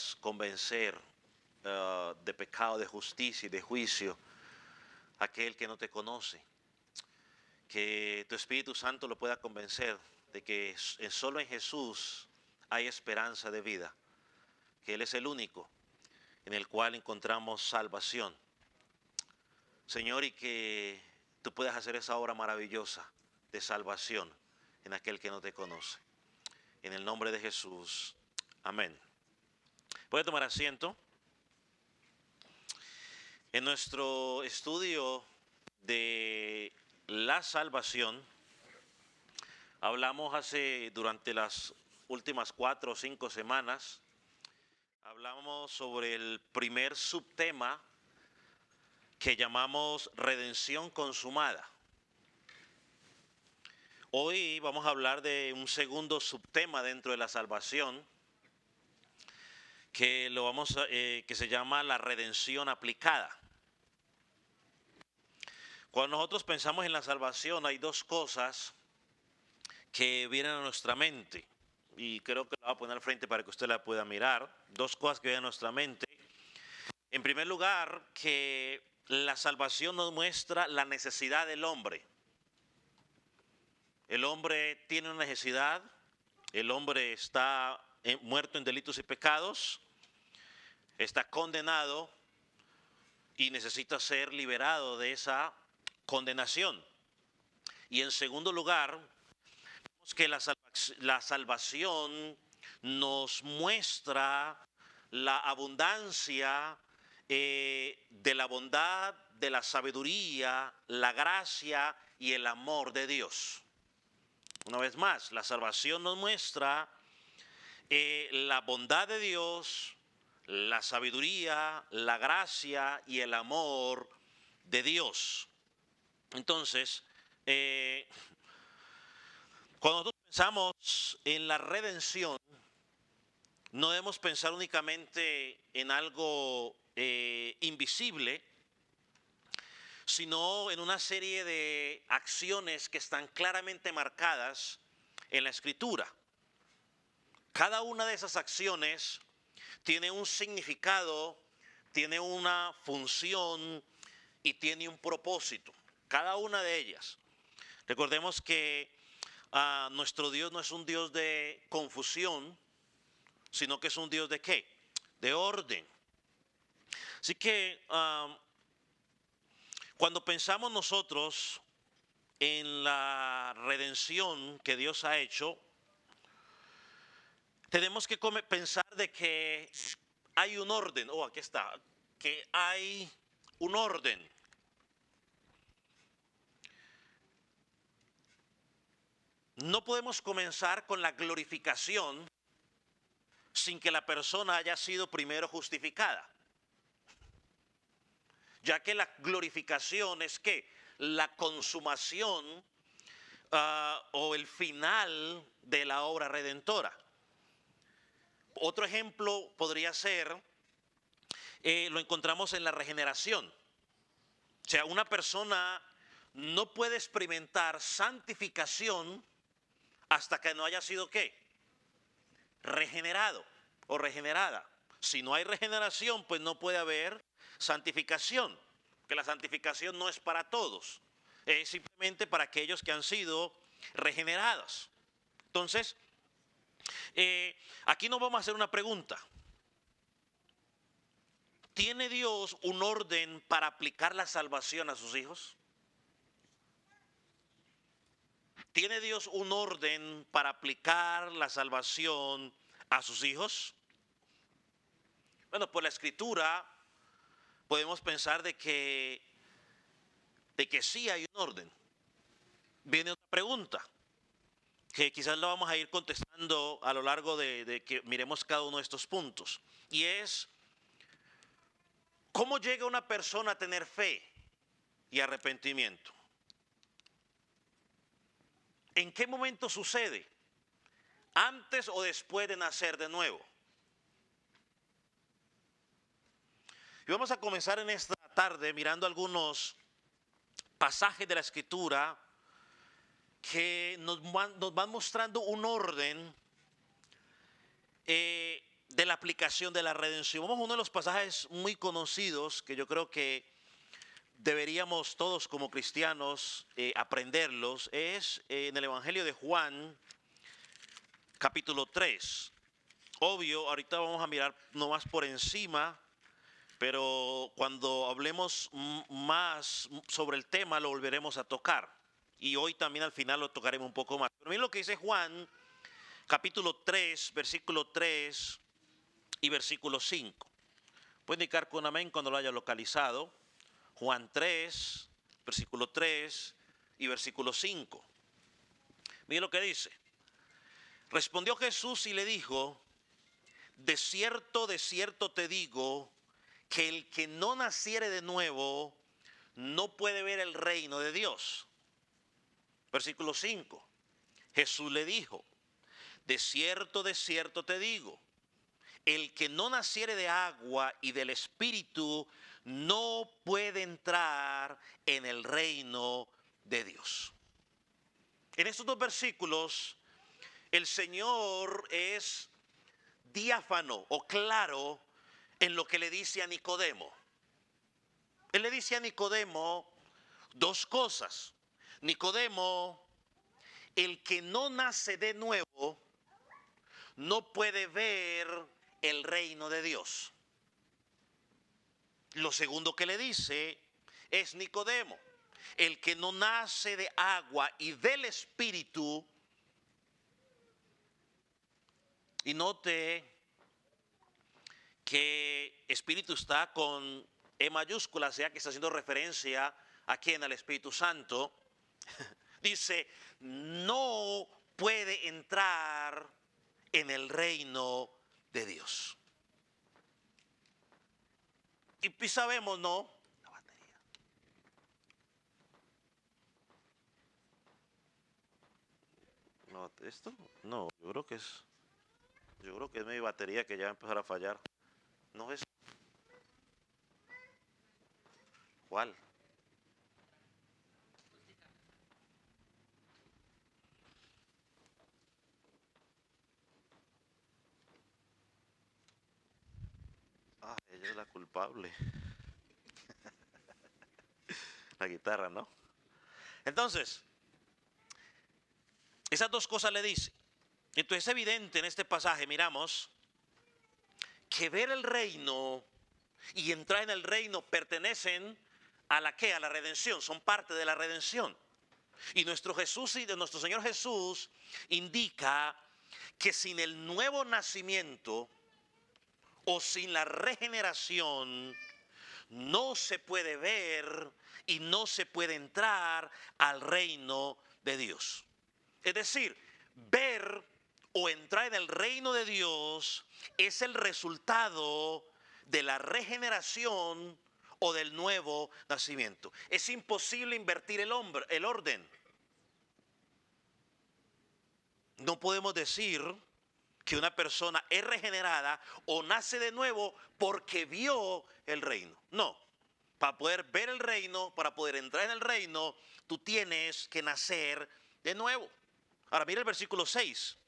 puedas convencer de pecado, de justicia y de juicio a aquel que no te conoce. Que tu Espíritu Santo lo pueda convencer de que solo en Jesús hay esperanza de vida, que Él es el único en el cual encontramos salvación. Señor, y que tú puedas hacer esa obra maravillosa de salvación en aquel que no te conoce. En el nombre de Jesús. Amén. Puede tomar asiento. En nuestro estudio de la salvación, hablamos durante las últimas 4 o 5 semanas, hablamos sobre el primer subtema que llamamos redención consumada. Hoy vamos a hablar de un segundo subtema dentro de la salvación que se llama la redención aplicada. Cuando nosotros pensamos en la salvación hay dos cosas que vienen a nuestra mente y creo que la voy a poner al frente para que usted la pueda mirar. Dos cosas que vienen a nuestra mente. En primer lugar, que la salvación nos muestra la necesidad del hombre. El hombre tiene una necesidad, el hombre está muerto en delitos y pecados, está condenado y necesita ser liberado de esa condenación. Y en segundo lugar, vemos que la salvación nos muestra la abundancia de la bondad, de la sabiduría, la gracia y el amor de Dios. Una vez más, la salvación nos muestra la bondad de Dios, la sabiduría, la gracia y el amor de Dios. Entonces, cuando nosotros pensamos en la redención, no debemos pensar únicamente en algo invisible, sino en una serie de acciones que están claramente marcadas en la Escritura. Cada una de esas acciones tiene un significado, tiene una función y tiene un propósito. Cada una de ellas. Recordemos que nuestro Dios no es un Dios de confusión, sino que es un Dios de ¿qué? De orden. Así que cuando pensamos nosotros en la redención que Dios ha hecho, tenemos que pensar de que hay un orden. Aquí está. Que hay un orden. No podemos comenzar con la glorificación sin que la persona haya sido primero justificada. Ya que la glorificación es que la consumación o el final de la obra redentora. Otro ejemplo podría ser, lo encontramos en la regeneración. O sea, una persona no puede experimentar santificación hasta que no haya sido ¿qué? Regenerado o regenerada. Si no hay regeneración, pues no puede haber santificación, que la santificación no es para todos, es simplemente para aquellos que han sido regenerados. Entonces, aquí nos vamos a hacer una pregunta. ¿Tiene Dios un orden para aplicar la salvación a sus hijos? ¿Tiene Dios un orden para aplicar la salvación a sus hijos? Bueno, por la Escritura podemos pensar de que sí hay un orden. Viene otra pregunta, que quizás la vamos a ir contestando a lo largo de que miremos cada uno de estos puntos. Y es, ¿cómo llega una persona a tener fe y arrepentimiento? ¿En qué momento sucede? ¿Antes o después de nacer de nuevo? Y vamos a comenzar en esta tarde mirando algunos pasajes de la Escritura que nos van mostrando un orden de la aplicación de la redención. Vamos a uno de los pasajes muy conocidos que yo creo que deberíamos todos como cristianos aprenderlos. Es en el Evangelio de Juan, capítulo 3. Obvio, ahorita vamos a mirar nomás por encima, pero cuando hablemos más sobre el tema lo volveremos a tocar. Y hoy también al final lo tocaremos un poco más. Pero miren lo que dice Juan, capítulo 3, versículo 3 y versículo 5. Puede indicar con amén cuando lo haya localizado. Juan 3, versículo 3 y versículo 5. Miren lo que dice. Respondió Jesús y le dijo: de cierto te digo, que el que no naciere de nuevo no puede ver el reino de Dios. Versículo 5. Jesús le dijo: de cierto te digo, el que no naciere de agua y del Espíritu no puede entrar en el reino de Dios. En estos dos versículos, el Señor es diáfano o claro en lo que le dice a Nicodemo. Él le dice a Nicodemo dos cosas. Nicodemo, el que no nace de nuevo no puede ver el reino de Dios. Lo segundo que le dice es: Nicodemo, el que no nace de agua y del Espíritu. Y note que Espíritu está con E mayúscula, sea que está haciendo referencia a quién, al Espíritu Santo. Dice, no puede entrar en el reino de Dios. Y sabemos, ¿no? La batería. No, esto, no, yo creo que es mi batería que ya va a empezar a fallar. No es. ¿Cuál? Ah, ella es la culpable. La guitarra, ¿no? Entonces, esas dos cosas le dice. Entonces es evidente en este pasaje, miramos, que ver el reino y entrar en el reino pertenecen a la ¿qué? A la redención, son parte de la redención. Y nuestro Jesús y de nuestro Señor Jesús indica que sin el nuevo nacimiento o sin la regeneración no se puede ver y no se puede entrar al reino de Dios. Es decir, ver o entrar en el reino de Dios es el resultado de la regeneración o del nuevo nacimiento. Es imposible invertir el orden. No podemos decir que una persona es regenerada o nace de nuevo porque vio el reino. No, para poder ver el reino, para poder entrar en el reino, tú tienes que nacer de nuevo. Ahora mira el versículo 6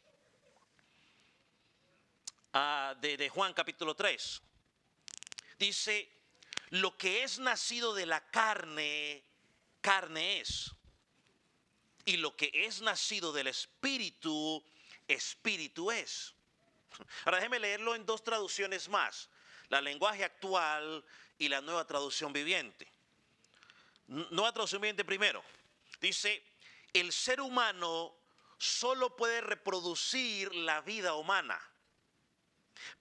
de Juan capítulo 3. Dice, lo que es nacido de la carne, carne es. Y lo que es nacido del Espíritu, Espíritu es. Ahora déjeme leerlo en dos traducciones más. La lenguaje actual y la nueva traducción viviente. Nueva traducción viviente primero. Dice, el ser humano solo puede reproducir la vida humana,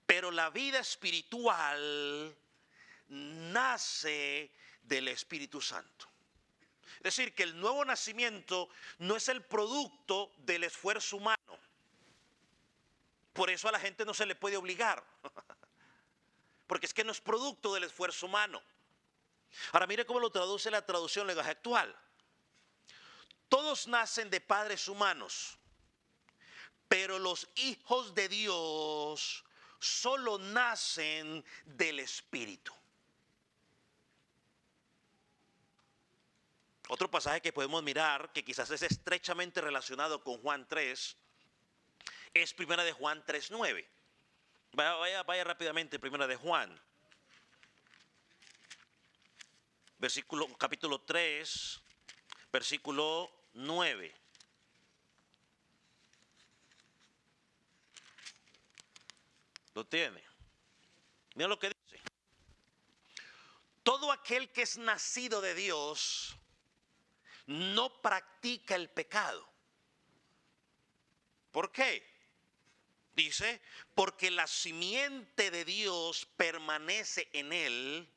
pero la vida espiritual nace del Espíritu Santo. Es decir, que el nuevo nacimiento no es el producto del esfuerzo humano. Por eso a la gente no se le puede obligar. Porque es que no es producto del esfuerzo humano. Ahora mire cómo lo traduce la traducción lenguaje actual. Todos nacen de padres humanos, pero los hijos de Dios solo nacen del Espíritu. Otro pasaje que podemos mirar, que quizás es estrechamente relacionado con Juan 3, es primera de Juan 3:9. Vaya rápidamente, primera de Juan. Capítulo 3, versículo 9. Lo tiene. Mira lo que dice. Todo aquel que es nacido de Dios no practica el pecado. ¿Por qué? Dice, porque la simiente de Dios permanece en él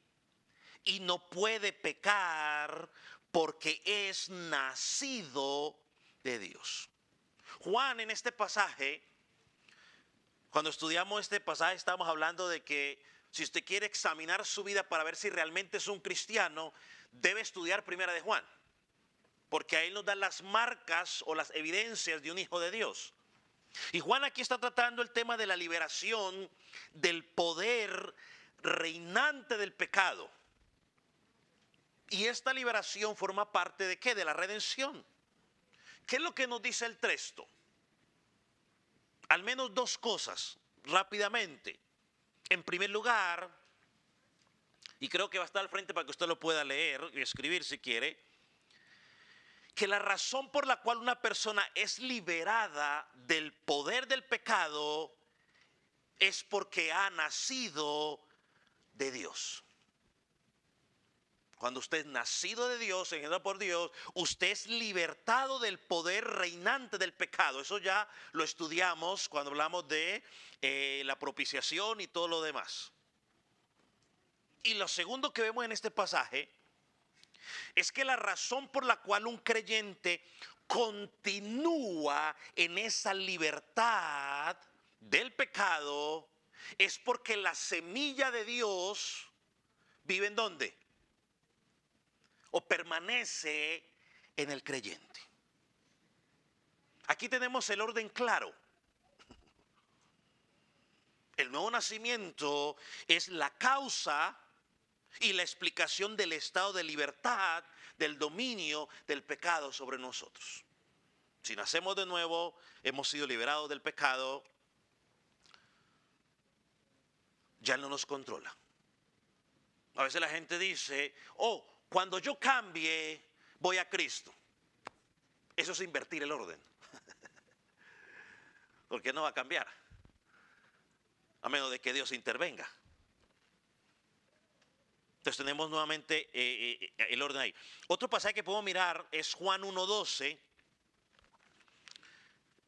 y no puede pecar porque es nacido de Dios. Juan, en este pasaje, cuando estudiamos este pasaje, estamos hablando de que si usted quiere examinar su vida para ver si realmente es un cristiano, debe estudiar primera de Juan, porque ahí nos dan las marcas o las evidencias de un hijo de Dios. Y Juan aquí está tratando el tema de la liberación del poder reinante del pecado. Y esta liberación forma parte ¿de qué? De la redención. ¿Qué es lo que nos dice el texto? Al menos dos cosas, rápidamente. En primer lugar, y creo que va a estar al frente para que usted lo pueda leer y escribir si quiere, que la razón por la cual una persona es liberada del poder del pecado es porque ha nacido de Dios. Cuando usted es nacido de Dios, engendrado por Dios, usted es libertado del poder reinante del pecado. Eso ya lo estudiamos cuando hablamos de la propiciación y todo lo demás. Y lo segundo que vemos en este pasaje es que la razón por la cual un creyente continúa en esa libertad del pecado es porque la semilla de Dios vive ¿en dónde? O permanece en el creyente. Aquí tenemos el orden claro. El nuevo nacimiento es la causa y la explicación del estado de libertad, del dominio del pecado sobre nosotros. Si nacemos de nuevo, hemos sido liberados del pecado, ya no nos controla. A veces la gente dice, oh, cuando yo cambie, voy a Cristo. Eso es invertir el orden. Porque no va a cambiar, a menos de que Dios intervenga. Entonces tenemos nuevamente el orden ahí. Otro pasaje que podemos mirar es Juan 1:12.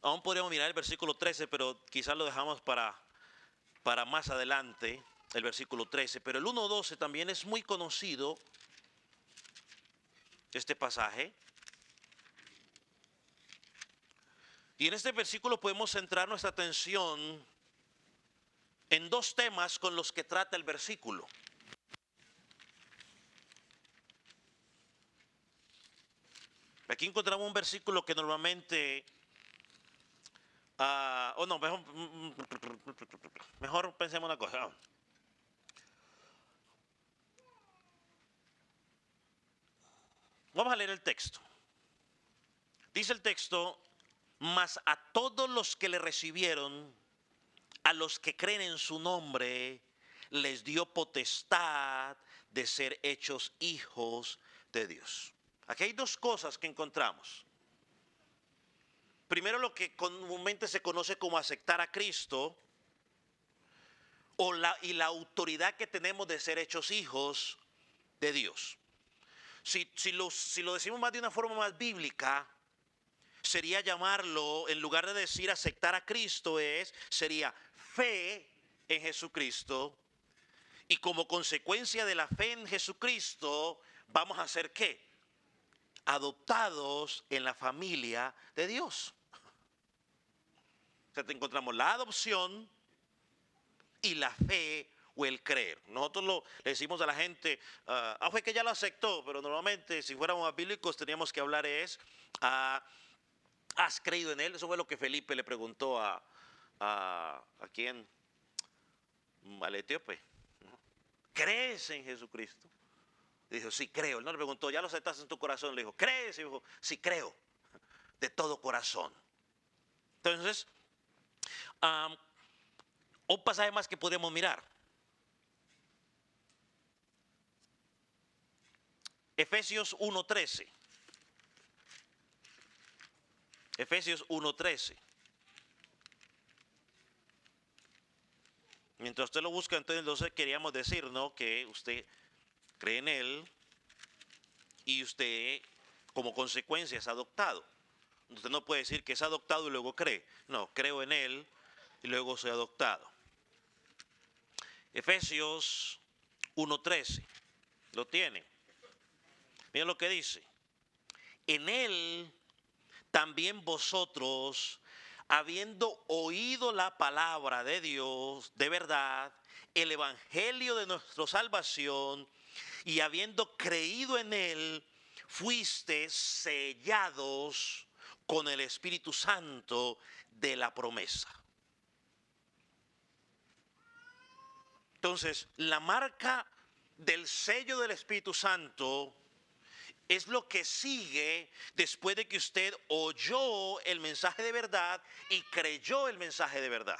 Aún podríamos mirar el versículo 13, pero quizás lo dejamos para más adelante, el versículo 13. Pero el 1:12 también es muy conocido, este pasaje. Y en este versículo podemos centrar nuestra atención en dos temas con los que trata el versículo. Aquí encontramos un versículo que normalmente, mejor pensemos una cosa. Vamos a leer el texto. Dice el texto, mas a todos los que le recibieron, a los que creen en su nombre, les dio potestad de ser hechos hijos de Dios. Aquí hay dos cosas que encontramos. Primero, lo que comúnmente se conoce como aceptar a Cristo, y la autoridad que tenemos de ser hechos hijos de Dios. Si lo decimos más de una forma más bíblica, sería llamarlo, en lugar de decir aceptar a Cristo, sería fe en Jesucristo. Y como consecuencia de la fe en Jesucristo, vamos a ser ¿qué? Adoptados en la familia de Dios. O sea, encontramos la adopción y la fe o el creer. Nosotros le decimos a la gente, fue que ya lo aceptó, pero normalmente si fuéramos bíblicos teníamos que hablar ¿has creído en él? Eso fue lo que Felipe le preguntó ¿a quién? Al etíope. ¿Crees en Jesucristo? Dijo, sí creo. Él no le preguntó, ¿ya lo aceptaste en tu corazón? Le dijo, ¿crees? Y dijo, sí creo, de todo corazón. Entonces, Un pasaje más que podemos mirar. Efesios 1:13. Efesios 1:13. Mientras usted lo busca, entonces queríamos decir, ¿no?, que usted cree en Él y usted como consecuencia es adoptado. Usted no puede decir que es adoptado y luego cree. No, creo en Él y luego soy adoptado. Efesios 1:13. Lo tiene. Miren lo que dice. En Él también vosotros, habiendo oído la palabra de Dios, de verdad, el evangelio de nuestra salvación, y habiendo creído en Él, fuiste sellados con el Espíritu Santo de la promesa. Entonces, la marca del sello del Espíritu Santo es lo que sigue después de que usted oyó el mensaje de verdad y creyó el mensaje de verdad.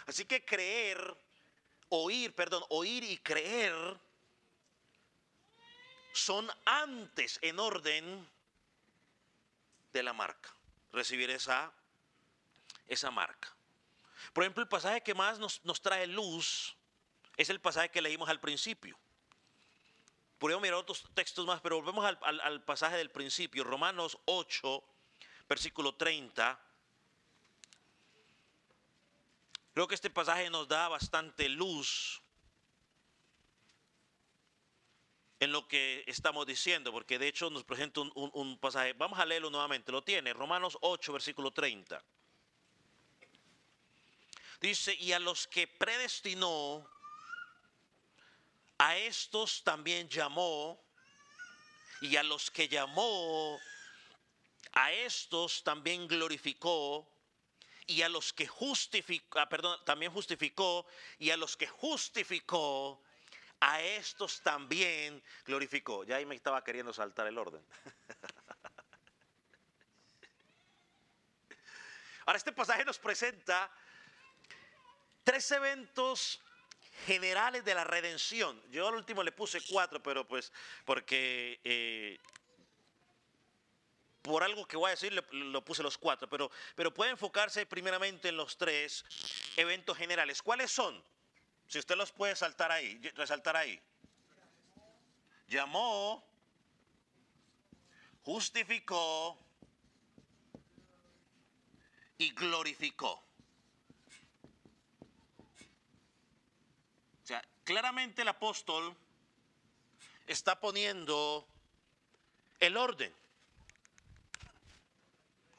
Así que oír y creer son antes en orden de la marca. Recibir esa marca. Por ejemplo, el pasaje que más nos trae luz es el pasaje que leímos al principio. Podríamos mirar otros textos más, pero volvemos al pasaje del principio, Romanos 8, versículo 30. Creo que este pasaje nos da bastante luz en lo que estamos diciendo, porque de hecho nos presenta un pasaje. Vamos a leerlo nuevamente, lo tiene, Romanos 8, versículo 30. Dice, y a los que predestinó, a estos también llamó, y a los que llamó, a estos también glorificó, y a los que también justificó, y a los que justificó, a estos también glorificó. Ya ahí me estaba queriendo saltar el orden. Ahora, este pasaje nos presenta tres eventos generales de la redención. Yo al último le puse 4, pero pues porque por algo que voy a decir lo puse los 4, pero puede enfocarse primeramente en los 3 eventos generales. ¿Cuáles son? Si usted los puede resaltar ahí. Llamó, justificó y glorificó. O sea, claramente el apóstol está poniendo el orden.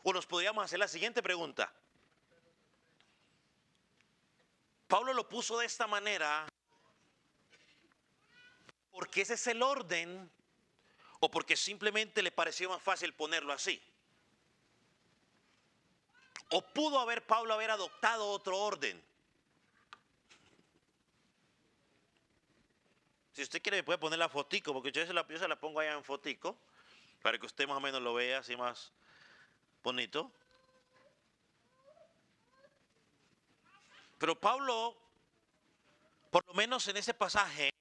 O nos podríamos hacer la siguiente pregunta. Pablo lo puso de esta manera porque ese es el orden o porque simplemente le pareció más fácil ponerlo así. O pudo Pablo haber adoptado otro orden. Si usted quiere me puede poner la fotico, porque yo se la pongo allá en fotico, para que usted más o menos lo vea así más bonito. Pero Pablo, por lo menos en ese pasaje,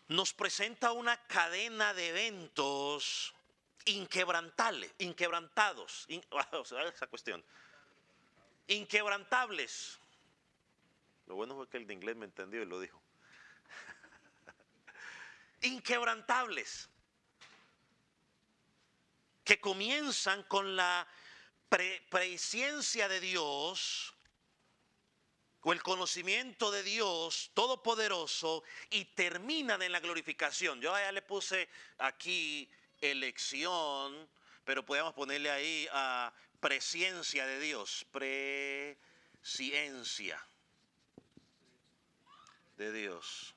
nos presenta una cadena de eventos inquebrantados, esa cuestión, inquebrantables. Lo bueno fue que el de inglés me entendió y lo dijo. Inquebrantables, que comienzan con la presciencia de Dios o el conocimiento de Dios todopoderoso y terminan en la glorificación. Yo ya le puse aquí elección, pero podemos ponerle ahí a presciencia de Dios, presciencia de Dios.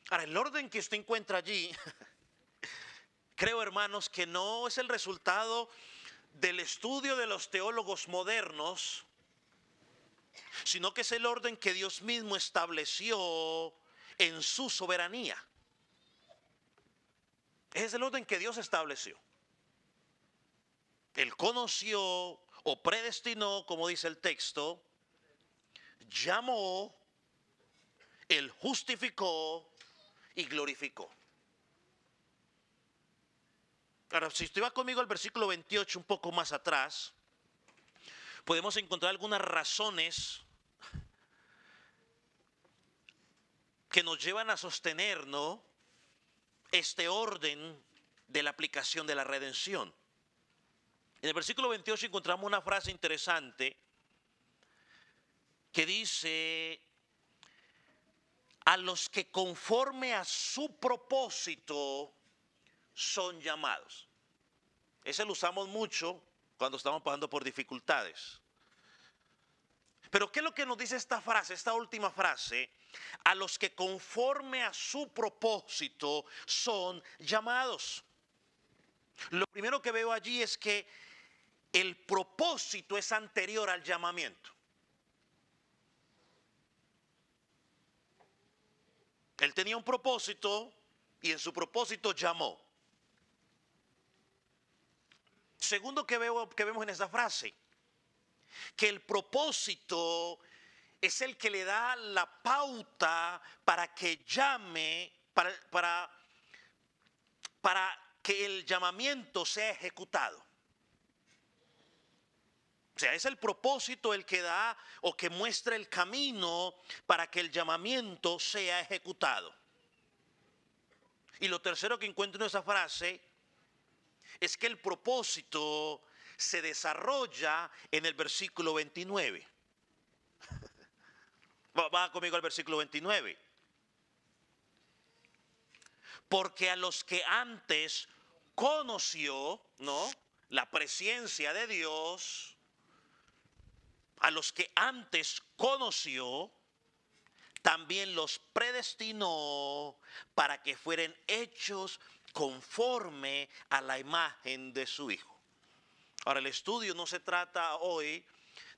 Ahora, el orden que usted encuentra allí, creo, hermanos, que no es el resultado del estudio de los teólogos modernos, sino que es el orden que Dios mismo estableció en su soberanía. Es el orden que Dios estableció. Él conoció o predestinó, como dice el texto, llamó, Él justificó y glorificó. Ahora, si usted va conmigo al versículo 28, un poco más atrás, podemos encontrar algunas razones que nos llevan a sostener, ¿no?, este orden de la aplicación de la redención. En el versículo 28 encontramos una frase interesante que dice: a los que conforme a su propósito son llamados. Ese lo usamos mucho cuando estamos pasando por dificultades. Pero ¿qué es lo que nos dice esta frase, esta última frase? A los que conforme a su propósito son llamados. Lo primero que veo allí es que el propósito es anterior al llamamiento. Él tenía un propósito y en su propósito llamó. Segundo que vemos en esa frase, que el propósito es el que le da la pauta para que llame, para que el llamamiento sea ejecutado. O sea, es el propósito el que da o que muestra el camino para que el llamamiento sea ejecutado. Y lo tercero que encuentro en esa frase es que el propósito se desarrolla en el versículo 29. Va conmigo al versículo 29. Porque a los que antes conoció, ¿no?, la presencia de Dios, a los que antes conoció, también los predestinó para que fueran hechos conforme a la imagen de su Hijo. Ahora, el estudio no se trata hoy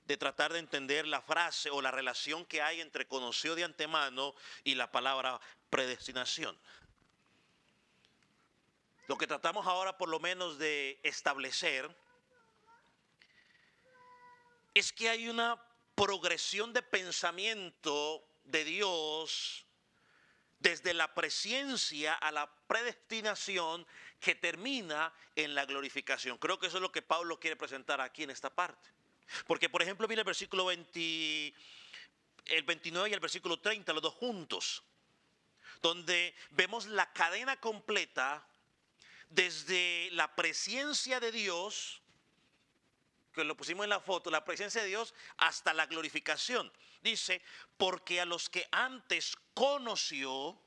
de tratar de entender la frase o la relación que hay entre conoció de antemano y la palabra predestinación. Lo que tratamos ahora por lo menos de establecer es que hay una progresión de pensamiento de Dios desde la presencia a la predestinación que termina en la glorificación. Creo que eso es lo que Pablo quiere presentar aquí en esta parte. Porque, por ejemplo, mira el versículo 20, el 29 y el versículo 30, los dos juntos, donde vemos la cadena completa desde la presencia de Dios, que lo pusimos en la foto, la presencia de Dios hasta la glorificación. Dice, porque a los que antes conoció,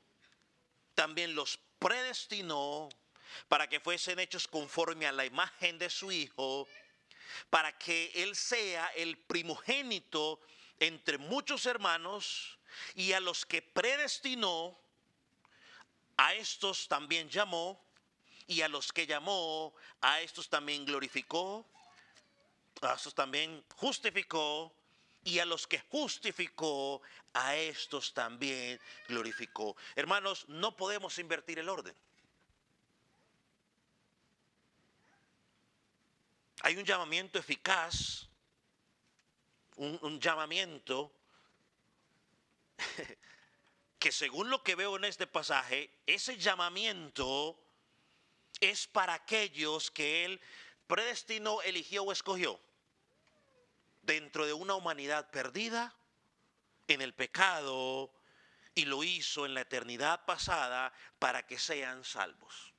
también los predestinó para que fuesen hechos conforme a la imagen de su Hijo, para que Él sea el primogénito entre muchos hermanos, y a los que predestinó, a estos también llamó, y a los que llamó, a estos también glorificó, a estos también justificó, y a los que justificó, a estos también glorificó. Hermanos, no podemos invertir el orden. Hay un llamamiento eficaz, un llamamiento que, según lo que veo en este pasaje, ese llamamiento es para aquellos que Él predestinó, eligió o escogió dentro de una humanidad perdida en el pecado, y lo hizo en la eternidad pasada para que sean salvos.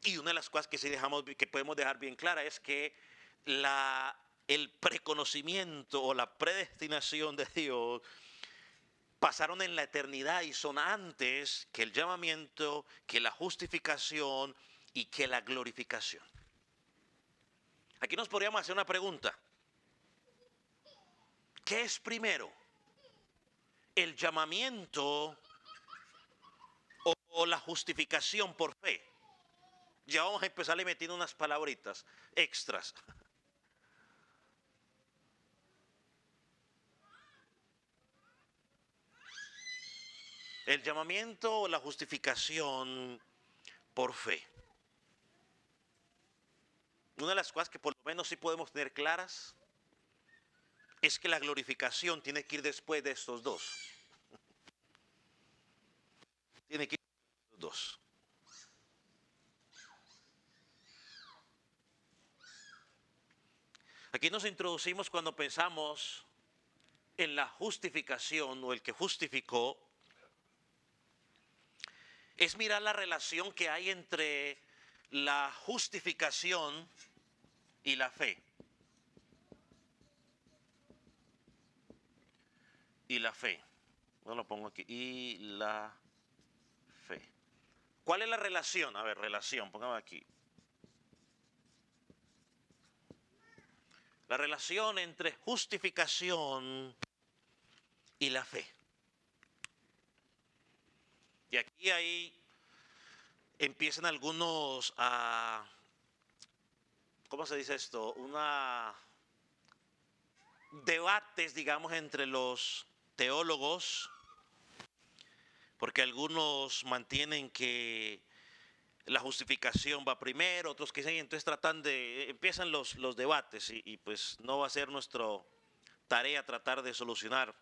Y una de las cosas que podemos dejar bien clara es que el preconocimiento o la predestinación de Dios pasaron en la eternidad y son antes que el llamamiento, que la justificación y que la glorificación. Aquí nos podríamos hacer una pregunta. ¿Qué es primero? ¿El llamamiento o o la justificación por fe. Ya vamos a empezarle metiendo unas palabritas extras. El llamamiento o la justificación por fe. Una de las cosas que por lo menos sí podemos tener claras es que la glorificación tiene que ir después de estos dos. Tiene que ir después de estos dos. Aquí nos introducimos cuando pensamos en la justificación o el que justificó. Es mirar la relación que hay entre la justificación y la fe. Y la fe. No lo pongo aquí. Y la fe. ¿Cuál es la relación? A ver, relación, póngame aquí. La relación entre justificación y la fe. Y aquí ahí empiezan algunos a, ¿cómo se dice esto? Debates, digamos, entre los teólogos, porque algunos mantienen que la justificación va primero, otros que dicen, entonces empiezan los debates y pues no va a ser nuestra tarea tratar de solucionar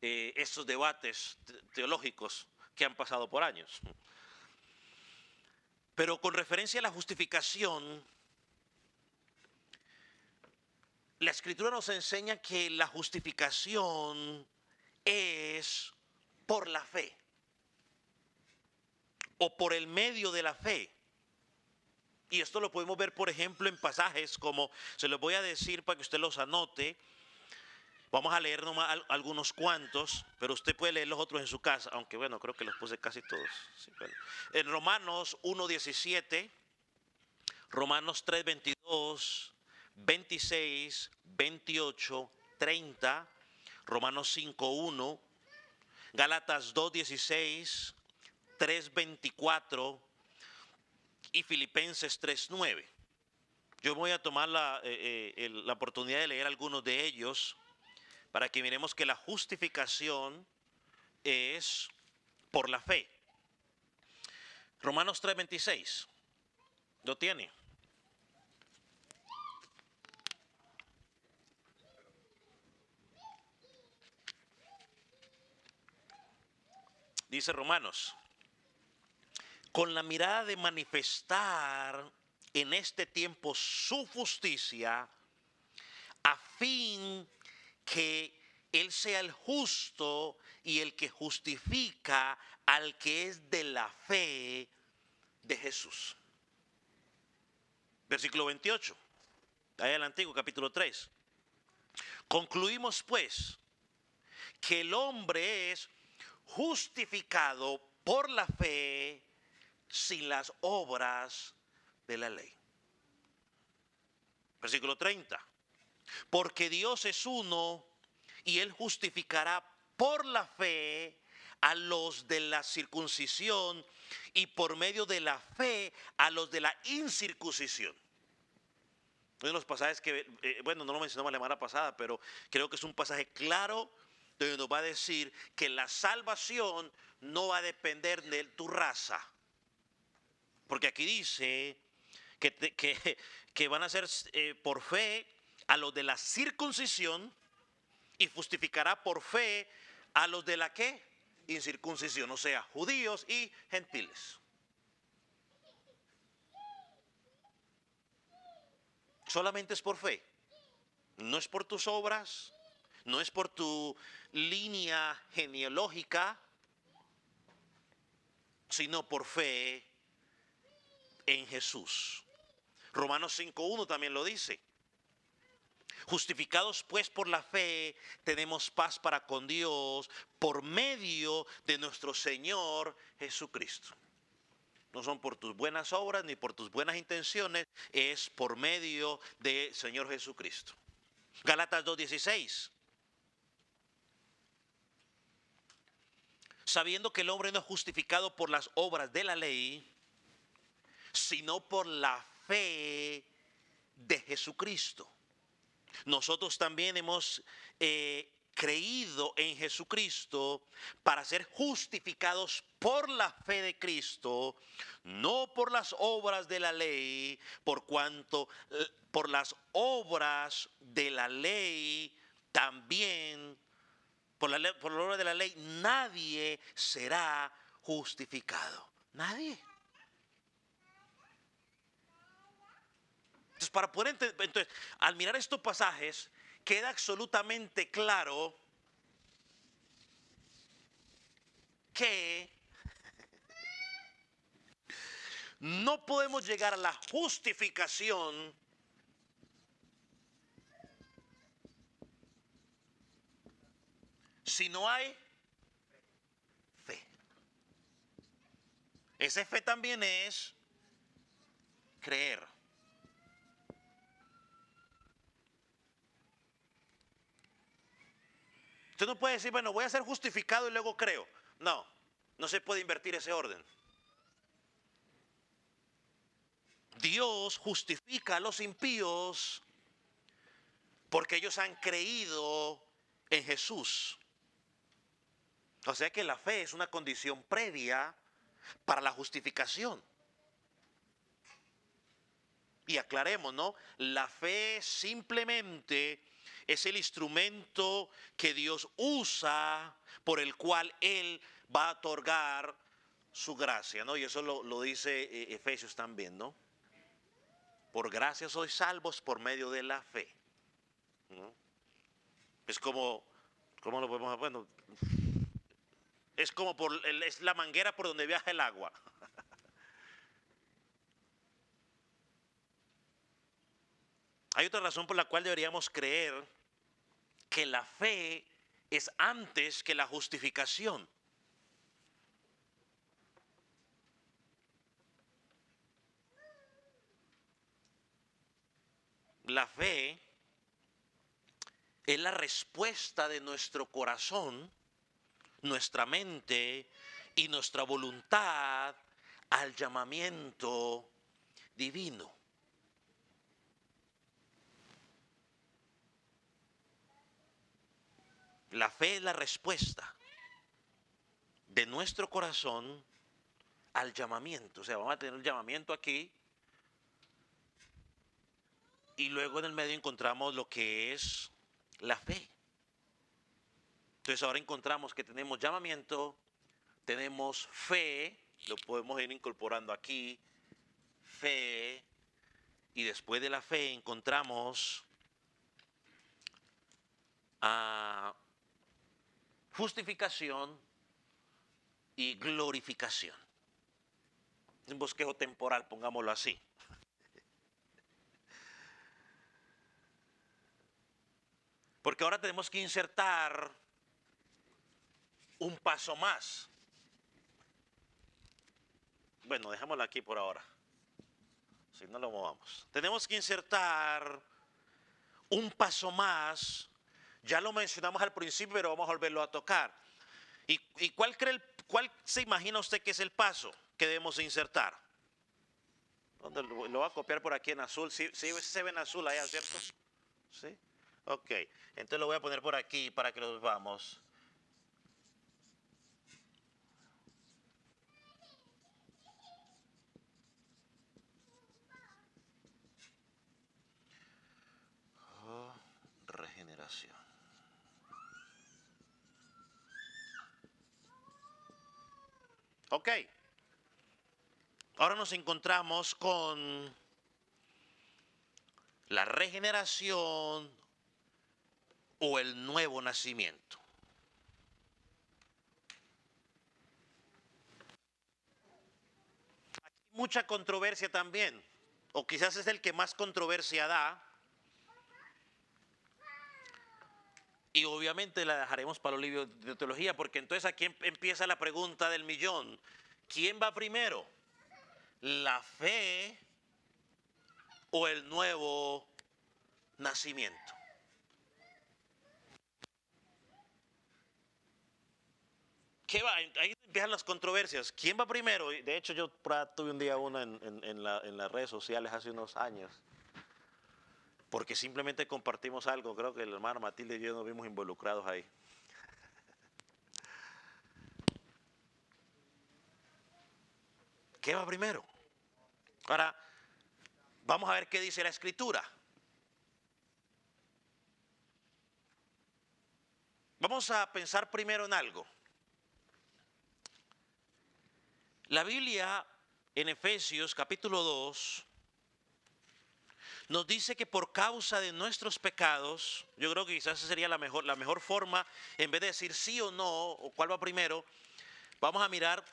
estos debates teológicos que han pasado por años. Pero con referencia a la justificación, la Escritura nos enseña que la justificación es por la fe o por el medio de la fe. Y esto lo podemos ver, por ejemplo, en pasajes como, se los voy a decir para que usted los anote. Vamos a leer nomás algunos cuantos, pero usted puede leer los otros en su casa, aunque bueno, creo que los puse casi todos. Sí, bueno. En Romanos 1:17, Romanos 3:22, 26, 28, 30, Romanos 5:1, Gálatas 2:16, 3:24 y Filipenses 3:9. Yo voy a tomar la oportunidad de leer algunos de ellos para que miremos que la justificación es por la fe. Romanos 3:26. ¿Lo tiene? Dice Romanos, con la mirada de manifestar en este tiempo su justicia, a fin que Él sea el justo y el que justifica al que es de la fe de Jesús. Versículo 28, ahí en el Antiguo, capítulo 3. Concluimos pues que el hombre es justificado por la fe sin las obras de la ley. Versículo 30. Porque Dios es uno y Él justificará por la fe a los de la circuncisión y por medio de la fe a los de la incircuncisión. Uno de los pasajes que, bueno, no lo mencionamos la semana pasada, pero creo que es un pasaje claro donde nos va a decir que la salvación no va a depender de tu raza. Porque aquí dice que van a ser por fe a los de la circuncisión y justificará por fe a los de la ¿qué? Incircuncisión, o sea, judíos y gentiles. Solamente es por fe, no es por tus obras, no es por tu línea genealógica, sino por fe en Jesús. Romanos 5:1 también lo dice. Justificados pues por la fe, tenemos paz para con Dios por medio de nuestro Señor Jesucristo. No son por tus buenas obras ni por tus buenas intenciones, es por medio del Señor Jesucristo. Gálatas 2:16. sabiendo que el hombre no es justificado por las obras de la ley, sino por la fe de Jesucristo. Nosotros también hemos creído en Jesucristo para ser justificados por la fe de Cristo, no por las obras de la ley, por cuanto por las obras de la ley también, por la obra de la ley, nadie será justificado. Nadie. Entonces, para poder entender, entonces, al mirar estos pasajes, queda absolutamente claro que no podemos llegar a la justificación si no hay fe. Esa fe también es creer. Usted no puede decir, bueno, voy a ser justificado y luego creo. No, no se puede invertir ese orden. Dios justifica a los impíos porque ellos han creído en Jesús. O sea que la fe es una condición previa para la justificación. Y aclaremos, ¿no? La fe simplemente es el instrumento que Dios usa por el cual Él va a otorgar su gracia, ¿no? Y eso lo dice Efesios también, ¿no? Por gracia sois salvos por medio de la fe, ¿no? Es como, ¿cómo lo podemos? Bueno, es como es la manguera por donde viaja el agua. Hay otra razón por la cual deberíamos creer que la fe es antes que la justificación. La fe es la respuesta de nuestro corazón, nuestra mente y nuestra voluntad al llamamiento divino. La fe es la respuesta de nuestro corazón al llamamiento. O sea, vamos a tener el llamamiento aquí y luego en el medio encontramos lo que es la fe. Entonces ahora encontramos que tenemos llamamiento, tenemos fe, lo podemos ir incorporando aquí, fe, y después de la fe encontramos justificación y glorificación. Un bosquejo temporal, pongámoslo así. Porque ahora tenemos que insertar un paso más. Bueno, dejémoslo aquí por ahora. Si no lo movamos. Tenemos que insertar un paso más. Ya lo mencionamos al principio, pero vamos a volverlo a tocar. ¿Y cuál se imagina usted que es el paso que debemos insertar? Lo voy a copiar por aquí en azul. ¿Sí se ve en azul allá, cierto? ¿Sí? Ok. Entonces lo voy a poner por aquí para que lo veamos. Regeneración. Ok. Ahora nos encontramos con la regeneración o el nuevo nacimiento. Hay mucha controversia también, o quizás es el que más controversia da. Y obviamente la dejaremos para los libros de teología, porque entonces aquí empieza la pregunta del millón. ¿Quién va primero? ¿La fe o el nuevo nacimiento? ¿Qué va? Ahí empiezan las controversias. ¿Quién va primero? De hecho, yo tuve un día una en las redes sociales hace unos años, porque simplemente compartimos algo. Creo que el hermano Matilde y yo nos vimos involucrados ahí. ¿Qué va primero? Ahora, vamos a ver qué dice la Escritura. Vamos a pensar primero en algo. La Biblia en Efesios capítulo 2 nos dice que por causa de nuestros pecados, yo creo que quizás esa sería la mejor forma, en vez de decir sí o no, o cuál va primero, vamos a mirar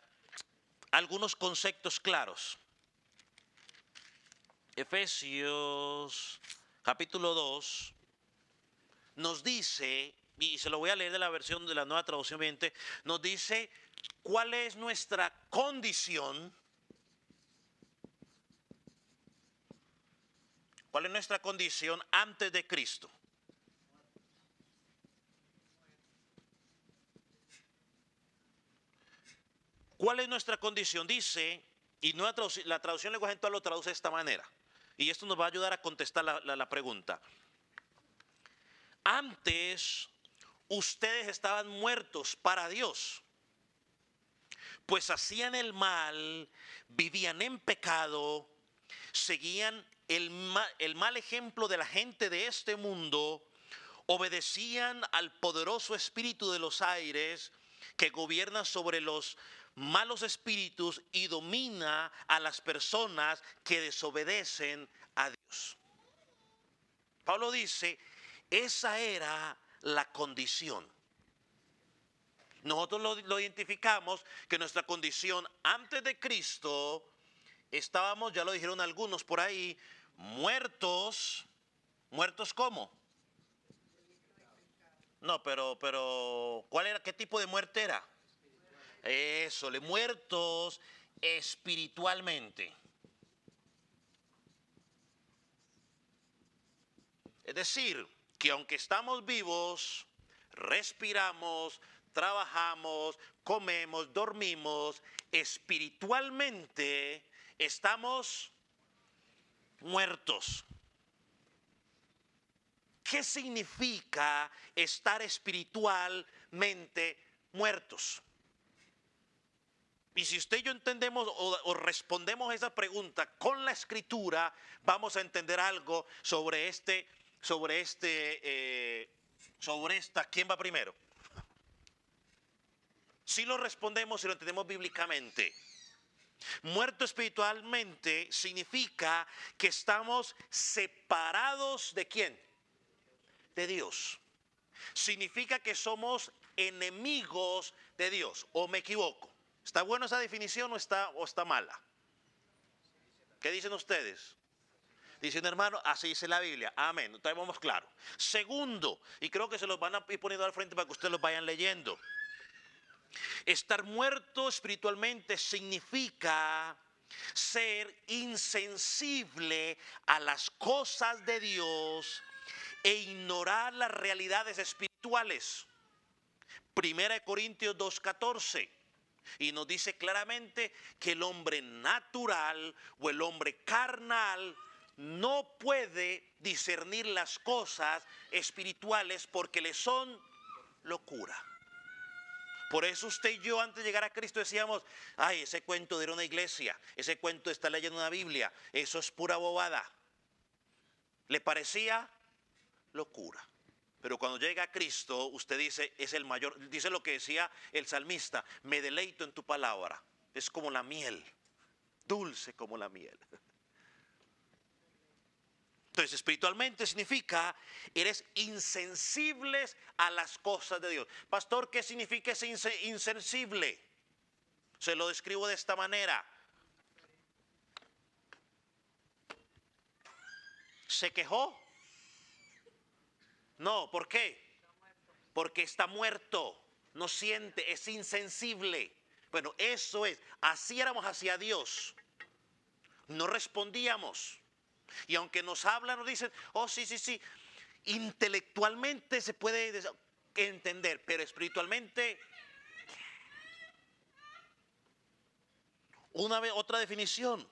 algunos conceptos claros. Efesios capítulo 2 nos dice, y se lo voy a leer de la versión de la Nueva Traducción Viviente, nos dice cuál es nuestra condición. ¿Cuál es nuestra condición antes de Cristo? ¿Cuál es nuestra condición? Dice, y la traducción lenguaje actual lo traduce de esta manera, y esto nos va a ayudar a contestar la pregunta. Antes ustedes estaban muertos para Dios, pues hacían el mal, vivían en pecado, seguían el mal ejemplo de la gente de este mundo, obedecían al poderoso espíritu de los aires que gobierna sobre los malos espíritus y domina a las personas que desobedecen a Dios. Pablo dice, esa era la condición. Nosotros lo identificamos que nuestra condición antes de Cristo estábamos, ya lo dijeron algunos por ahí, muertos. ¿Muertos cómo? No, pero ¿cuál era? ¿Qué tipo de muerte era? Eso, muertos espiritualmente. Es decir, que aunque estamos vivos, respiramos, trabajamos, comemos, dormimos, espiritualmente estamos muertos. ¿Qué significa estar espiritualmente muertos? Y si usted y yo entendemos o respondemos a esa pregunta con la Escritura, vamos a entender algo sobre esta, ¿quién va primero? Si lo respondemos y lo entendemos bíblicamente. Muerto espiritualmente significa que estamos separados ¿de quién? De Dios. Significa que somos enemigos de Dios, ¿o me equivoco? ¿Está buena esa definición o está mala? ¿Qué dicen ustedes? Dicen, hermano, así dice la Biblia. Amén. Entonces vamos claro. Segundo, y creo que se los van a ir poniendo al frente para que ustedes los vayan leyendo. Estar muerto espiritualmente significa ser insensible a las cosas de Dios e ignorar las realidades espirituales. Primera de Corintios 2:14. Y nos dice claramente que el hombre natural o el hombre carnal no puede discernir las cosas espirituales porque le son locura. Por eso usted y yo antes de llegar a Cristo decíamos, ay, ese cuento de ir a una iglesia, ese cuento de estar leyendo una Biblia, eso es pura bobada. ¿Le parecía? Locura. Pero cuando llega a Cristo, usted dice, es el mayor, dice lo que decía el salmista, me deleito en tu palabra, es como la miel, dulce como la miel. Entonces, espiritualmente significa, eres insensibles a las cosas de Dios. Pastor, ¿qué significa ese insensible? Se lo describo de esta manera. ¿Se quejó? No, ¿por qué? Porque está muerto, no siente, es insensible. Bueno, eso es, así éramos hacia Dios. No respondíamos. Y aunque nos hablan, nos dicen, oh sí, intelectualmente se puede entender, pero espiritualmente Otra definición.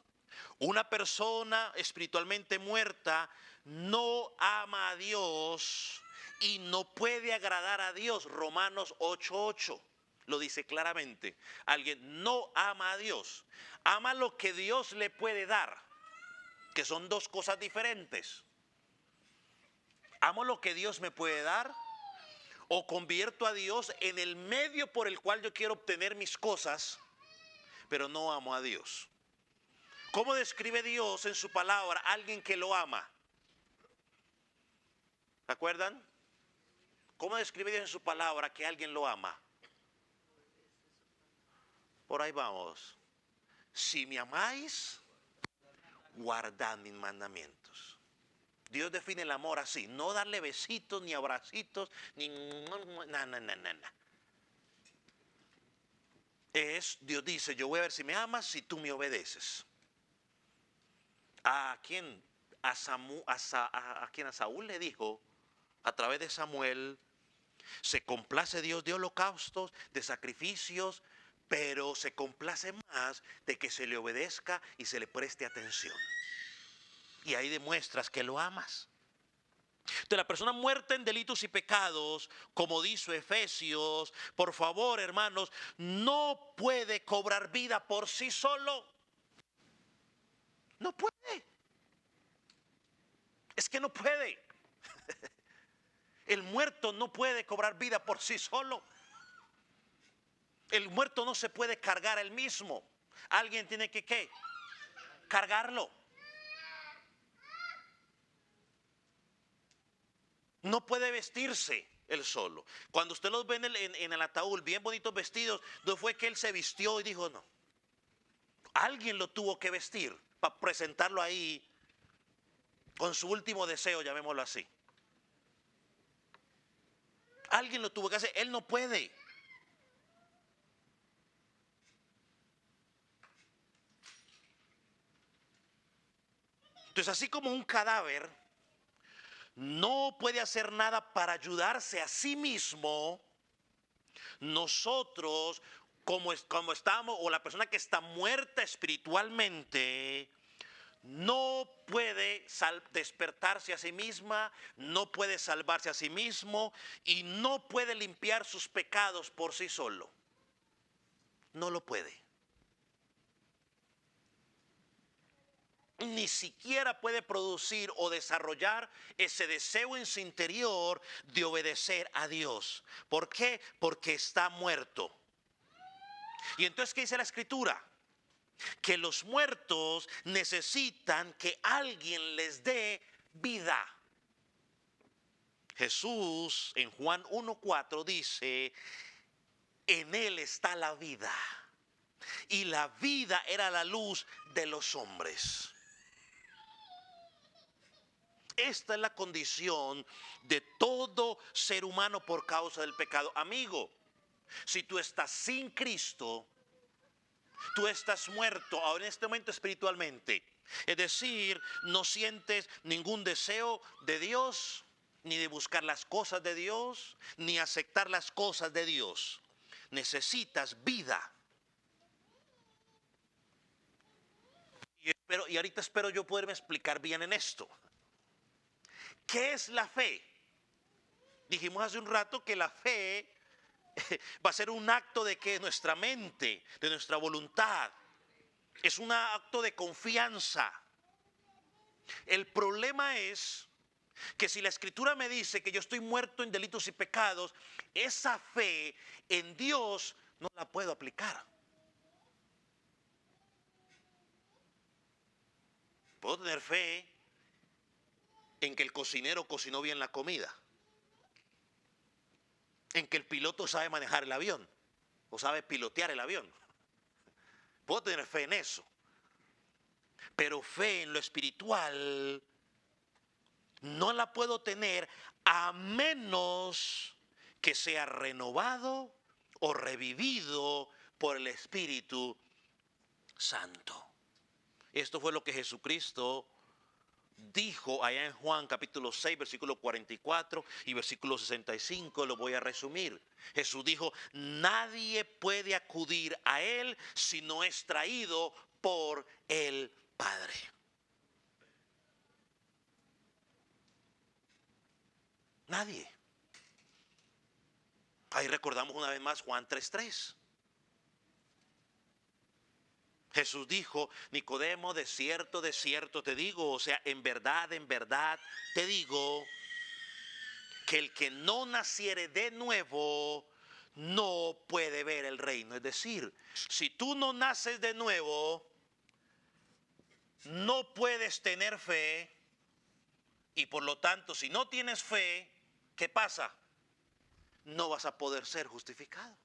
Una persona espiritualmente muerta no ama a Dios y no puede agradar a Dios. Romanos 8:8 lo dice claramente. Alguien no ama a Dios. Ama lo que Dios le puede dar, que son dos cosas diferentes. Amo lo que Dios me puede dar, o convierto a Dios en el medio por el cual yo quiero obtener mis cosas, pero no amo a Dios. ¿Cómo describe Dios en su palabra a alguien que lo ama? ¿Se acuerdan? ¿Cómo describe Dios en su palabra que alguien lo ama? Por ahí vamos. Si me amáis, guardad mis mandamientos. Dios define el amor así, no darle besitos, ni abracitos, ni na. Dios dice, yo voy a ver si me amas, si tú me obedeces. ¿A quién? A Saúl le dijo, a través de Samuel, se complace Dios de holocaustos, de sacrificios, pero se complace más de que se le obedezca y se le preste atención. Y ahí demuestras que lo amas. De la persona muerta en delitos y pecados, como dice Efesios, por favor, hermanos, no puede cobrar vida por sí solo. No puede. Es que no puede. El muerto no puede cobrar vida por sí solo. El muerto no se puede cargar él mismo. Alguien tiene que ¿qué? Cargarlo. No puede vestirse él solo. Cuando usted los ve en el ataúd, bien bonitos vestidos, no fue que él se vistió y dijo no. Alguien lo tuvo que vestir para presentarlo ahí con su último deseo, llamémoslo así. Alguien lo tuvo que hacer, él no puede. Entonces, así como un cadáver no puede hacer nada para ayudarse a sí mismo, nosotros, como estamos, o la persona que está muerta espiritualmente, no puede despertarse a sí misma, no puede salvarse a sí mismo y no puede limpiar sus pecados por sí solo. No lo puede. Ni siquiera puede producir o desarrollar ese deseo en su interior de obedecer a Dios. ¿Por qué? Porque está muerto. Y entonces, ¿qué dice la Escritura? Que los muertos necesitan que alguien les dé vida. Jesús en Juan 1:4 dice, en él está la vida, y la vida era la luz de los hombres. Esta es la condición de todo ser humano por causa del pecado. Amigo, si tú estás sin Cristo, tú estás muerto ahora en este momento espiritualmente. Es decir, no sientes ningún deseo de Dios, ni de buscar las cosas de Dios, ni aceptar las cosas de Dios. Necesitas vida. Y ahorita espero yo poderme explicar bien en esto. ¿Qué es la fe? Dijimos hace un rato que la fe va a ser un acto de que nuestra mente, de nuestra voluntad. Es un acto de confianza. El problema es que si la Escritura me dice que yo estoy muerto en delitos y pecados, esa fe en Dios no la puedo aplicar. Puedo tener fe en que el cocinero cocinó bien la comida, en que el piloto sabe manejar el avión o sabe pilotear el avión. Puedo tener fe en eso, pero fe en lo espiritual no la puedo tener a menos que sea renovado o revivido por el Espíritu Santo. Esto fue lo que Jesucristo dijo allá en Juan capítulo 6, versículo 44 y versículo 65, lo voy a resumir. Jesús dijo, nadie puede acudir a Él si no es traído por el Padre. Nadie. Ahí recordamos una vez más Juan 3:3. Jesús dijo, Nicodemo, de cierto te digo, o sea, en verdad te digo, que el que no naciere de nuevo no puede ver el reino. Es decir, si tú no naces de nuevo, no puedes tener fe, y por lo tanto, si no tienes fe, ¿qué pasa? No vas a poder ser justificado.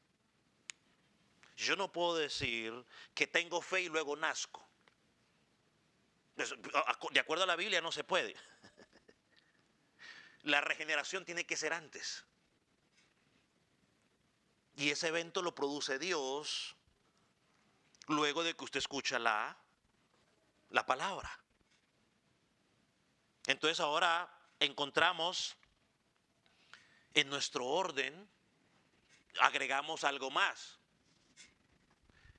Yo no puedo decir que tengo fe y luego nazco. De acuerdo a la Biblia no se puede. La regeneración tiene que ser antes. Y ese evento lo produce Dios luego de que usted escucha la palabra. Entonces ahora encontramos en nuestro orden, agregamos algo más.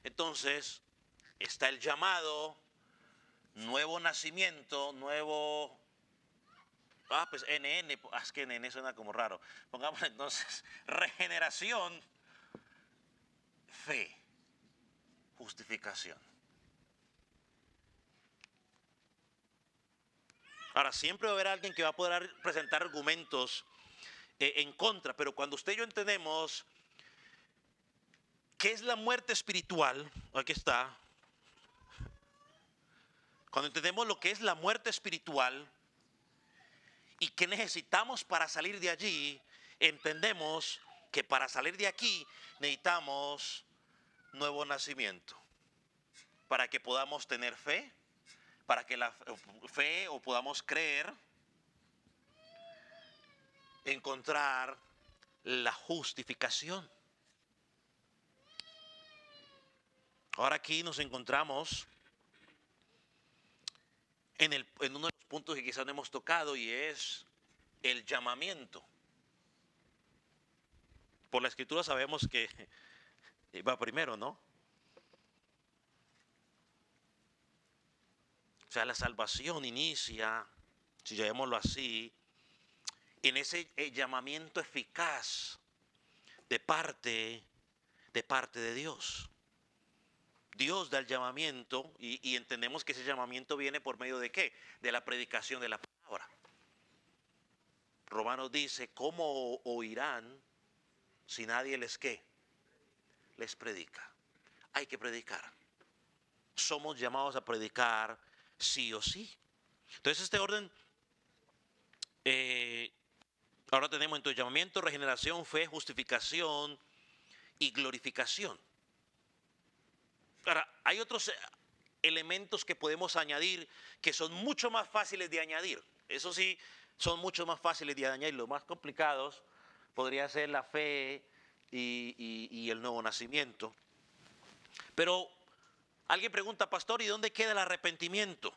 Entonces está el llamado, nuevo nacimiento, nuevo... pues NN, es que NN suena como raro. Pongamos entonces regeneración, fe, justificación. Ahora, siempre va a haber alguien que va a poder presentar argumentos en contra, pero cuando usted y yo entendemos qué es la muerte espiritual, aquí está, cuando entendemos lo que es la muerte espiritual y qué necesitamos para salir de allí, entendemos que para salir de aquí necesitamos nuevo nacimiento, para que podamos tener fe, para que la fe o podamos creer, encontrar la justificación. Ahora aquí nos encontramos en uno de los puntos que quizás no hemos tocado, y es el llamamiento. Por la escritura sabemos que va primero, ¿no? O sea, la salvación inicia, si llamémoslo así, en ese llamamiento eficaz de parte de Dios. Dios da el llamamiento y entendemos que ese llamamiento viene por medio de ¿qué? De la predicación de la palabra. Romanos dice, ¿cómo oirán si nadie les qué? Les predica. Hay que predicar. Somos llamados a predicar sí o sí. Entonces este orden, ahora tenemos entonces llamamiento, regeneración, fe, justificación y glorificación. Ahora, hay otros elementos que podemos añadir que son mucho más fáciles de añadir. Eso sí, son mucho más fáciles de añadir. Los más complicados podría ser la fe y el nuevo nacimiento. Pero alguien pregunta, pastor, ¿y dónde queda el arrepentimiento?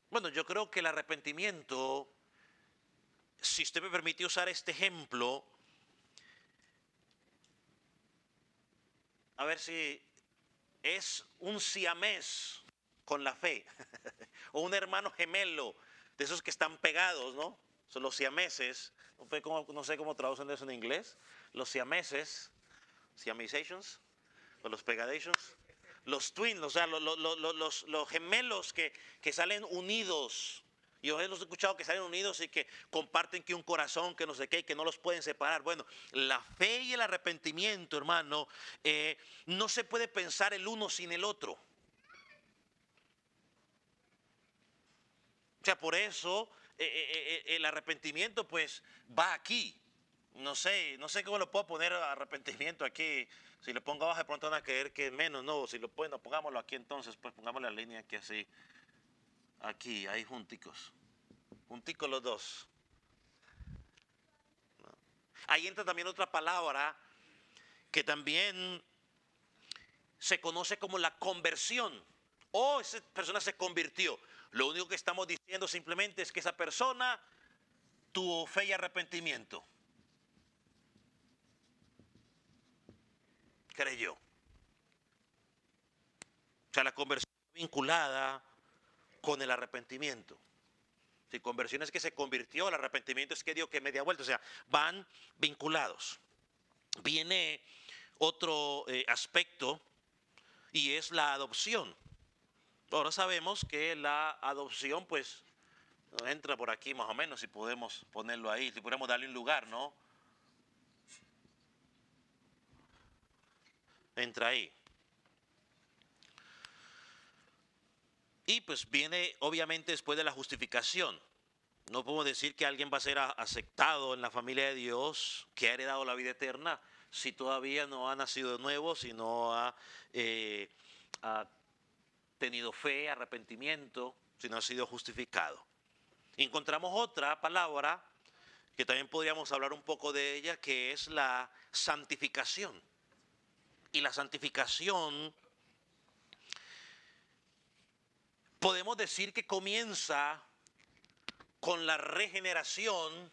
Bueno, yo creo que el arrepentimiento, si usted me permite usar este ejemplo, a ver si es un siamés con la fe, o un hermano gemelo, de esos que están pegados, ¿no? Son los siameses, no sé cómo traducen eso en inglés, los siameses, siamizations, o los pegadations, los twins, o sea, los gemelos que salen unidos. Yo los he escuchado que salen unidos y que comparten que un corazón, que no sé qué, y que no los pueden separar. Bueno, la fe y el arrepentimiento, hermano, no se puede pensar el uno sin el otro. O sea, por eso el arrepentimiento pues va aquí. No sé cómo lo puedo poner arrepentimiento aquí. Si lo pongo abajo de pronto van a creer que es menos. No, si lo pueden, pongámoslo aquí entonces, pues pongámosle la línea aquí así. Aquí, ahí junticos. Junticos los dos. ¿No? Ahí entra también otra palabra que también se conoce como la conversión. Esa persona se convirtió. Lo único que estamos diciendo simplemente es que esa persona tuvo fe y arrepentimiento. Creyó. O sea, la conversión vinculada con el arrepentimiento. Si conversión es que se convirtió, el arrepentimiento es que dio que media vuelta. O sea, van vinculados. Viene otro aspecto y es la adopción. Ahora sabemos que la adopción pues entra por aquí más o menos, si podemos ponerlo ahí, si pudiéramos darle un lugar, ¿no? Entra ahí. Y pues viene obviamente después de la justificación. No podemos decir que alguien va a ser aceptado en la familia de Dios, que ha heredado la vida eterna, si todavía no ha nacido de nuevo, si no ha tenido fe, arrepentimiento, si no ha sido justificado. Encontramos otra palabra que también podríamos hablar un poco de ella, que es la santificación. Y la santificación, podemos decir que comienza con la regeneración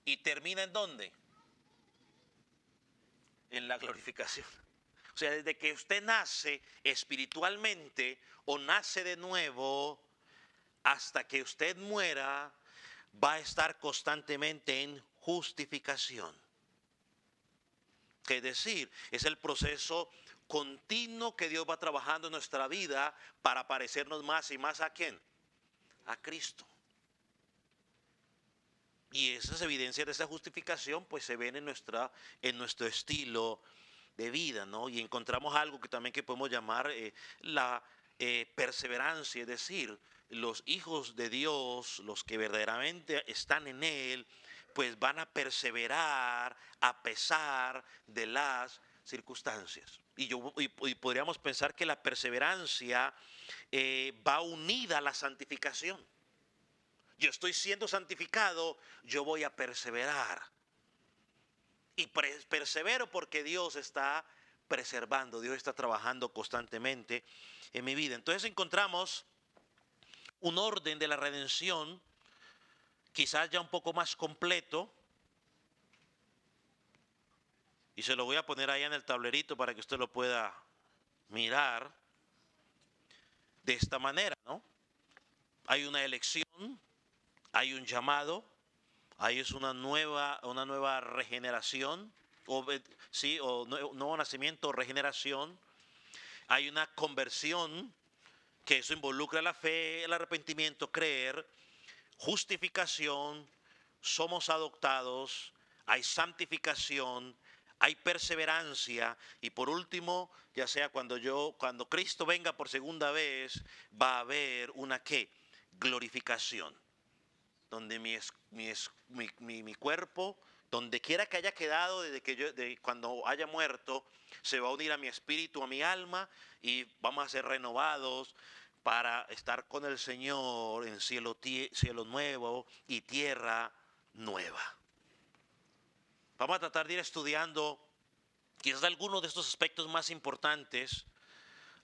y termina ¿en dónde? En la glorificación. O sea, desde que usted nace espiritualmente o nace de nuevo hasta que usted muera, va a estar constantemente en justificación. Es decir, es el proceso continuo que Dios va trabajando en nuestra vida para parecernos más y más ¿a quién? A Cristo. Y esas evidencias de esa justificación pues se ven en nuestro estilo de vida, ¿no? Y encontramos algo que también que podemos llamar la perseverancia, es decir, los hijos de Dios, los que verdaderamente están en Él, pues van a perseverar a pesar de las circunstancias. Y podríamos pensar que la perseverancia va unida a la santificación. Yo estoy siendo santificado, yo voy a perseverar. Y persevero porque Dios está preservando, Dios está trabajando constantemente en mi vida. Entonces encontramos un orden de la redención, quizás ya un poco más completo. Y se lo voy a poner ahí en el tablerito para que usted lo pueda mirar de esta manera, ¿no? Hay una elección, hay un llamado, ahí es una nueva regeneración, o nuevo nacimiento, regeneración. Hay una conversión, que eso involucra la fe, el arrepentimiento, creer, justificación, somos adoptados, hay santificación, hay perseverancia y por último, ya sea cuando Cristo venga por segunda vez, va a haber una ¿qué? Glorificación, donde mi cuerpo, donde quiera que haya quedado cuando haya muerto, se va a unir a mi espíritu, a mi alma y vamos a ser renovados para estar con el Señor en cielo nuevo y tierra nueva. Vamos a tratar de ir estudiando quizás algunos de estos aspectos más importantes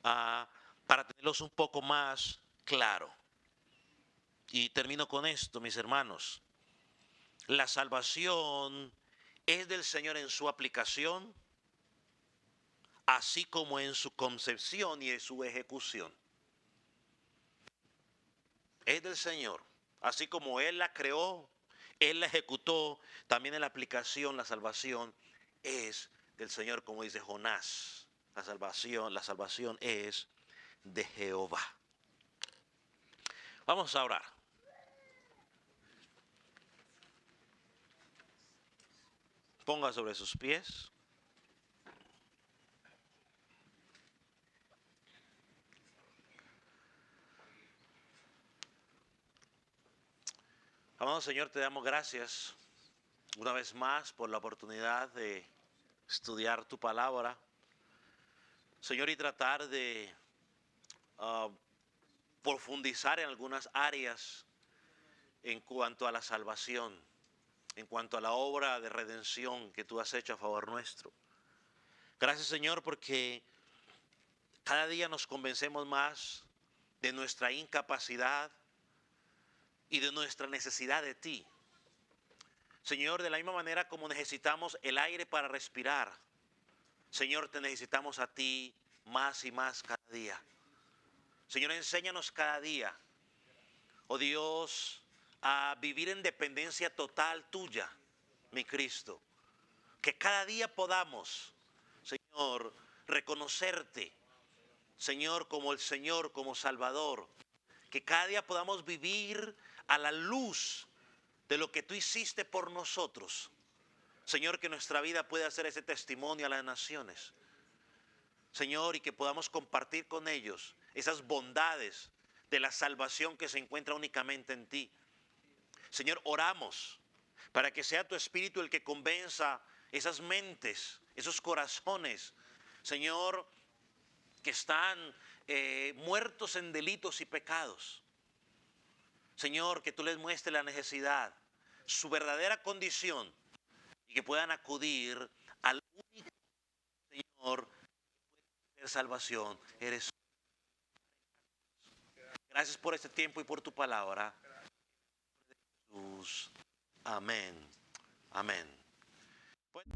para tenerlos un poco más claro. Y termino con esto, mis hermanos. La salvación es del Señor en su aplicación, así como en su concepción y en su ejecución. Es del Señor, así como Él la creó, Él la ejecutó, también en la aplicación, la salvación es del Señor, como dice Jonás. La salvación es de Jehová. Vamos a orar. Ponga sobre sus pies. Amado Señor, te damos gracias una vez más por la oportunidad de estudiar tu palabra. Señor, y tratar de profundizar en algunas áreas en cuanto a la salvación, en cuanto a la obra de redención que tú has hecho a favor nuestro. Gracias, Señor, porque cada día nos convencemos más de nuestra incapacidad y de nuestra necesidad de ti. Señor, de la misma manera como necesitamos el aire para respirar, Señor, te necesitamos a ti más y más cada día. Señor, enséñanos cada día, oh Dios, a vivir en dependencia total tuya, mi Cristo. Que cada día podamos, Señor, reconocerte, Señor, como el Señor, como Salvador. Que cada día podamos vivir a la luz de lo que tú hiciste por nosotros. Señor, que nuestra vida pueda ser ese testimonio a las naciones. Señor, y que podamos compartir con ellos esas bondades de la salvación que se encuentra únicamente en ti. Señor, oramos para que sea tu Espíritu el que convenza esas mentes, esos corazones, Señor, que están muertos en delitos y pecados. Señor, que tú les muestres la necesidad, su verdadera condición, y que puedan acudir al único Señor que puede ser salvación. Eres tú. Gracias por este tiempo y por tu palabra. Jesús. Amén. Amén. Pues,